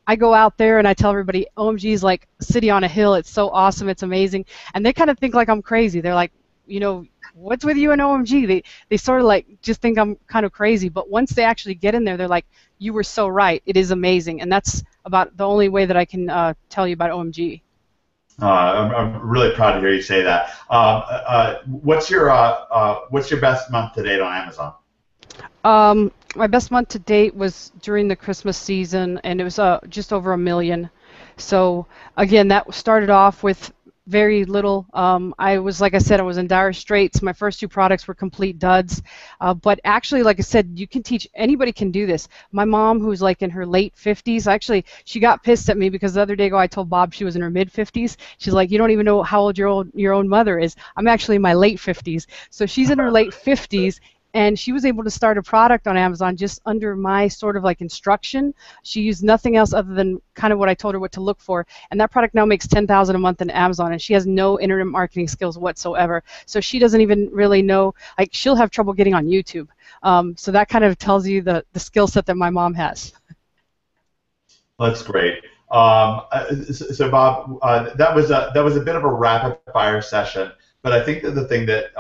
I go out there and I tell everybody OMG is like a city on a hill. It's so awesome. It's amazing. And they kind of think like I'm crazy. They're like, you know, what's with you and OMG? They sort of like just think I'm kind of crazy. But once they actually get in there, they're like, you were so right. It is amazing. And that's about the only way that I can tell you about OMG. I'm really proud to hear you say that. What's your best month to date on Amazon? My best month to date was during the Christmas season, and it was just over 1 million. So again, that started off with very little. I was, like I said, I was in dire straits. My first two products were complete duds. But actually, like I said, you can teach, anybody can do this. My mom, who's like in her late 50s, actually, she got pissed at me because the other day ago I told Bob she was in her mid 50s. She's like, you don't even know how old your own mother is. I'm actually in my late 50s. So she's in her late 50s. And she was able to start a product on Amazon just under my sort of like instruction. She used nothing else other than kind of what I told her what to look for. And that product now makes $10,000 a month in Amazon, and she has no internet marketing skills whatsoever. So she doesn't even really know, like she'll have trouble getting on YouTube. So that kind of tells you the skill set that my mom has. That's great. So Bob, that was a bit of a rapid fire session, but I think that the thing that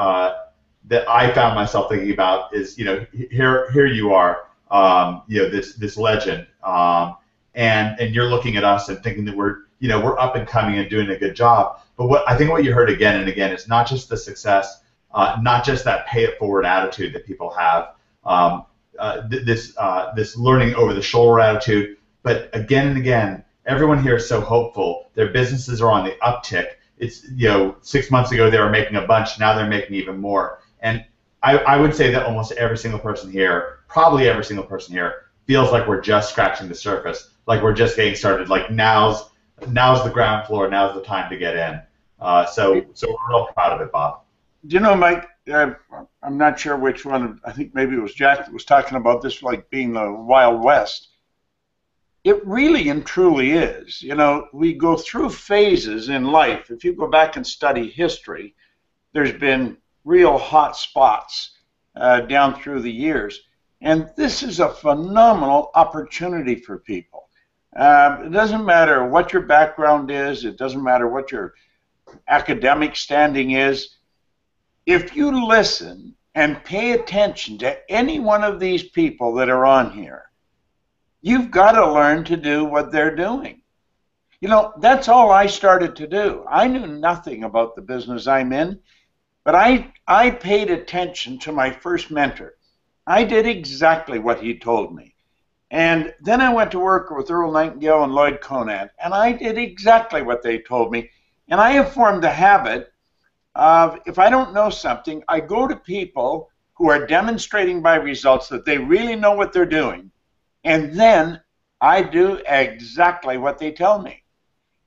I found myself thinking about is, here you are, this legend, and you're looking at us and thinking that we're up and coming and doing a good job. But what you heard again and again is not just the success, not just that pay it forward attitude that people have, this learning over the shoulder attitude, but again and again, everyone here is so hopeful. Their businesses are on the uptick. It's 6 months ago they were making a bunch, now they're making even more. And I would say that almost every single person here, probably every single person here, feels like we're just scratching the surface, like we're just getting started. Like now's the ground floor, now's the time to get in. So we're real proud of it, Bob. Do you know, Mike? I'm not sure which one. I think maybe it was Jack that was talking about this, like being the Wild West. It really and truly is. We go through phases in life. If you go back and study history, there's been real hot spots down through the years. And this is a phenomenal opportunity for people. It doesn't matter what your background is. It doesn't matter what your academic standing is. If you listen and pay attention to any one of these people that are on here, you've got to learn to do what they're doing. That's all I started to do. I knew nothing about the business I'm in. But I paid attention to my first mentor. I did exactly what he told me. And then I went to work with Earl Nightingale and Lloyd Conant, and I did exactly what they told me. And I have formed a habit of, if I don't know something, I go to people who are demonstrating by results that they really know what they're doing, and then I do exactly what they tell me.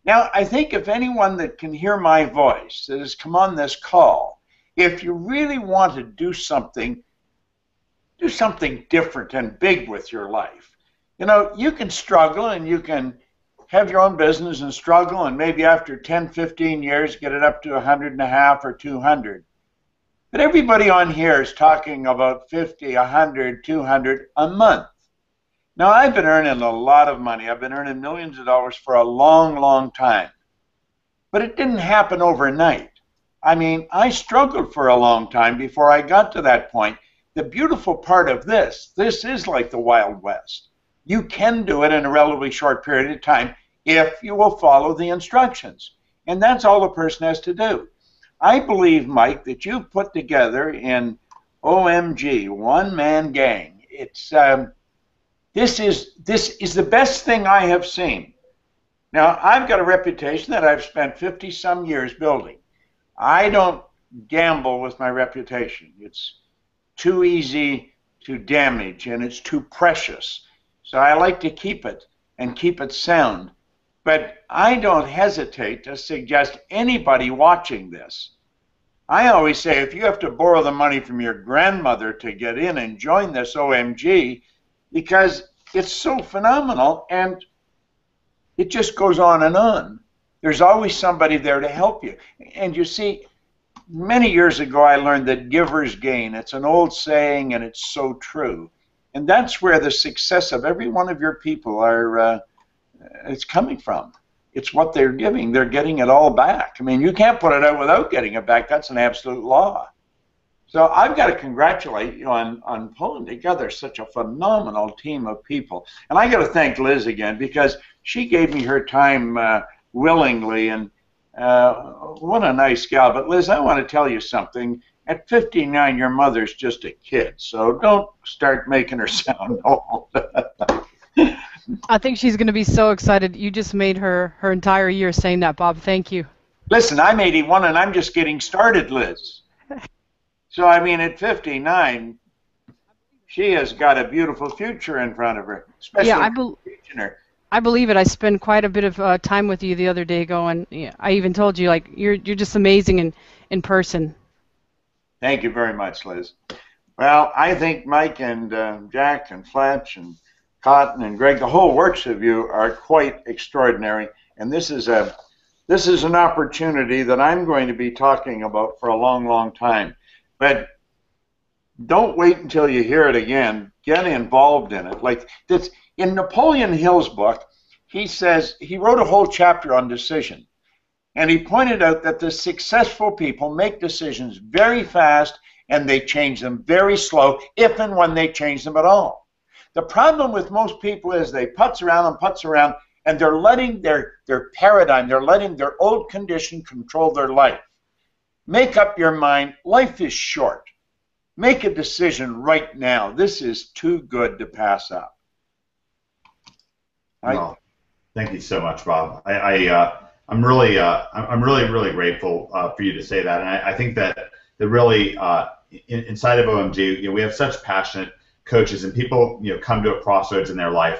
Now, I think if anyone that can hear my voice that has come on this call, if you really want to do something different and big with your life. You can struggle and you can have your own business and struggle, and maybe after 10, 15 years get it up to 100.5 or 200. But everybody on here is talking about 50, 100, 200 a month. Now, I've been earning a lot of money. I've been earning millions of dollars for a long, long time. But it didn't happen overnight. I mean, I struggled for a long time before I got to that point. The beautiful part of this is like the Wild West. You can do it in a relatively short period of time if you will follow the instructions. And that's all a person has to do. I believe, Mike, that you put together in OMG, one-man gang. This is the best thing I have seen. Now, I've got a reputation that I've spent 50-some years building. I don't gamble with my reputation. It's too easy to damage, and it's too precious. So I like to keep it and keep it sound. But I don't hesitate to suggest anybody watching this. I always say if you have to borrow the money from your grandmother to get in and join this OMG, because it's so phenomenal and it just goes on and on. There's always somebody there to help you. And you see, many years ago I learned that givers gain. It's an old saying and it's so true. And that's where the success of every one of your people are it's coming from. It's what they're giving. They're getting it all back. I mean, you can't put it out without getting it back. That's an absolute law. So I've got to congratulate you on pulling together such a phenomenal team of people. And I got to thank Liz again, because she gave me her time willingly, and what a nice gal. But Liz, I want to tell you something. At 59, your mother's just a kid, so don't start making her sound old. I think she's going to be so excited. You just made her entire year saying that, Bob. Thank you. Listen, I'm 81 and I'm just getting started, Liz. So, I mean, at 59, she has got a beautiful future in front of her, especially teaching her. I believe it. I spent quite a bit of time with you the other day going, yeah, I even told you, like, you're just amazing in person. Thank you very much, Liz. Well, I think Mike and Jack and Fletch and Cotton and Greg, the whole works of you are quite extraordinary, and this is an opportunity that I'm going to be talking about for a long, long time. But don't wait until you hear it again. Get involved in it. Like this, in Napoleon Hill's book, he says he wrote a whole chapter on decision, and he pointed out that the successful people make decisions very fast and they change them very slow, if and when they change them at all. The problem with most people is they putz around, and they're letting their paradigm, they're letting their old condition control their life. Make up your mind. Life is short. Make a decision right now. This is too good to pass up. Well, thank you so much, Bob. I'm really grateful for you to say that, and I think that really inside of OMG, we have such passionate coaches, and people come to a crossroads in their life